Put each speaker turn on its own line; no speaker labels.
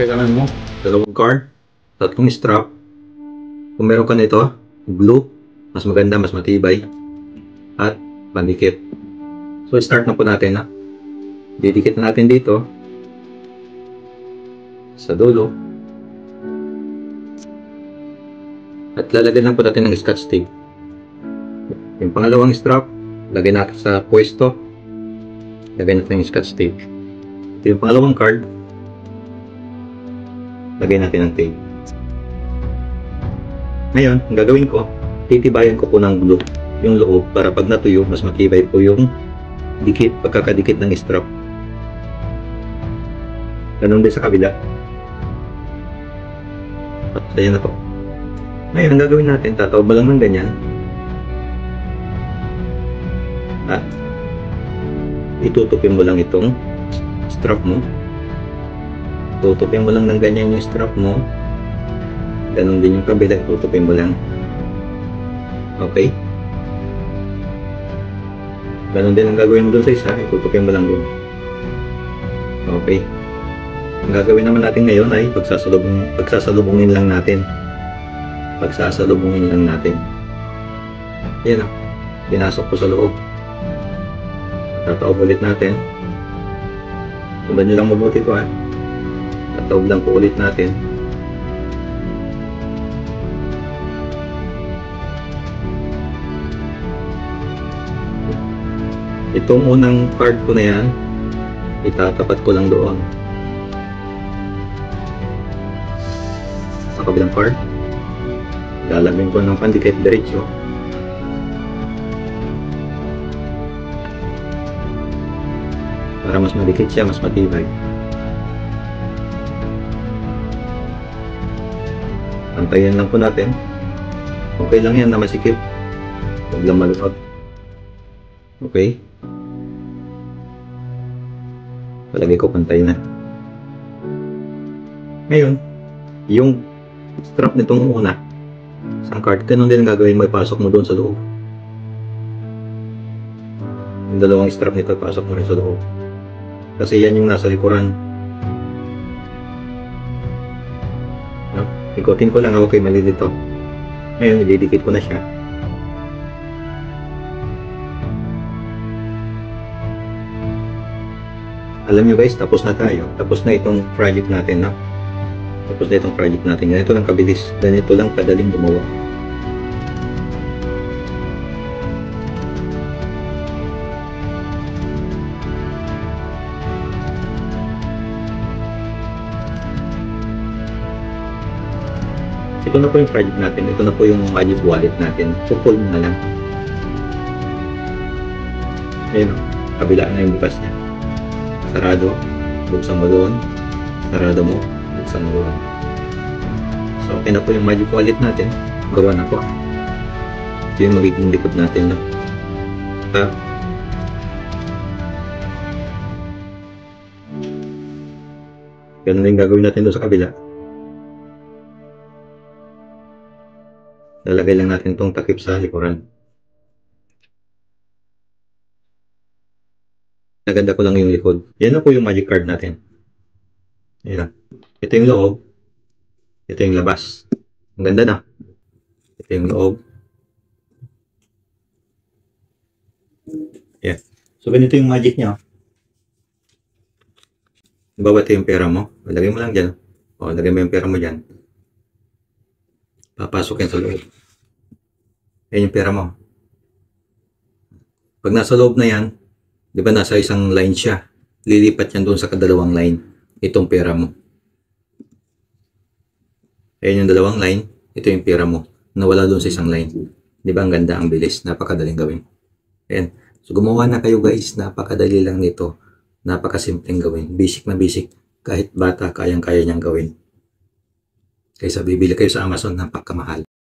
kailangan mo? Dalawang card, tatlong strap. Kung meron ka nito, glue, mas maganda, mas matibay, at pandikit. So, start na po natin na. Didikit na natin dito sa dulo. At lalagyan lang po natin ng scotch tape. Yung pangalawang strap, lagyan natin sa pwesto. Lagyan natin yung scotch tape. Ito yung pangalawang card. Lagyan natin ng tape. Ngayon, ang gagawin ko, titibayan ko po ng glue yung loob para pag natuyo, mas matibay po yung dikit, pagkakadikit ng strap. Ganun din sa kabila. At ayan na po. Ngayon, ang gagawin natin, tataob mo lang ng ganyan. At itutupin mo lang itong strap mo. Tutupin mo lang ng ganyan yung strap mo. Ganun din yung kabila, tutupin mo lang. Okay? Ganun din ang gagawin mo dun sa isa, itutupin mo lang dun. Okay? Ang gagawin naman natin ngayon ay pagsasalubungin lang natin. Pagsasalubungin lang natin. Yan o. Pinasok ko sa loob. Tataob ulit natin. Sundan nyo lang mabuti ko ha. Tataob lang po ulit natin. Itong unang card ko na yan, itatapat ko lang doon. Sa kabilang card, lalagyan ko ng pandikit diretso. Para mas madikit siya, mas matibay. Pantayan lang po natin. Okay lang yan na masikip. Huwag lang malunod. Okay. Palagay ko pantay na. Ngayon, yung strap nitong una, isang card, ganun din ang gagawin mo, ipasok mo doon sa loob. Yung dalawang strap nito, ipasok mo rin sa loob. Kasi yan yung nasa likuran. No? Ikotin ko lang, okay, mali dito. Ngayon, ididikit ko na siya. Alam nyo guys, tapos na tayo. Tapos na itong project natin, no? Tapos na itong project natin. Ganito lang kabilis. Ganito lang kadaling gumawa. Ito na po yung project natin. Ito na po yung magic wallet natin. Pull mo na lang. Ayun, kabila na yung bukas niya. Sarado, buksan mo doon. Sarado mo, buksan mo doon. So, okay na po yung magic wallet natin. Gawa na po. Ito yung magiging likod natin, no? Ganun din gagawin natin doon sa kabila. Lalagay lang natin itong takip sa likuran. Naganda ko lang yung likod. Yan na po yung magic card natin. Ayan. Ito yung loob. Ito yung labas. Ang ganda na. Ito yung loob. Ayan. So, ganito yung magic niya. Bawa ito yung pera mo. Lagay mo lang dyan. O, lagay mo yung pera mo dyan. Papasok yan sa loob. Ayan yung pera mo. Pag nasa loob na yan, di ba nasa isang line siya? Lilipat yan doon sa kadalawang line. Itong pera mo. Ayan yung dalawang line. Ito yung pera mo. Nawala doon sa isang line. Di ba ang ganda, ang bilis. Napakadaling gawin. Ayan. So gumawa na kayo guys. Napakadali lang nito. Napakasimpleng gawin. Basic na basic. Kahit bata, kayang-kaya niyang gawin. Kaysa bibili kayo sa Amazon, napakamahal.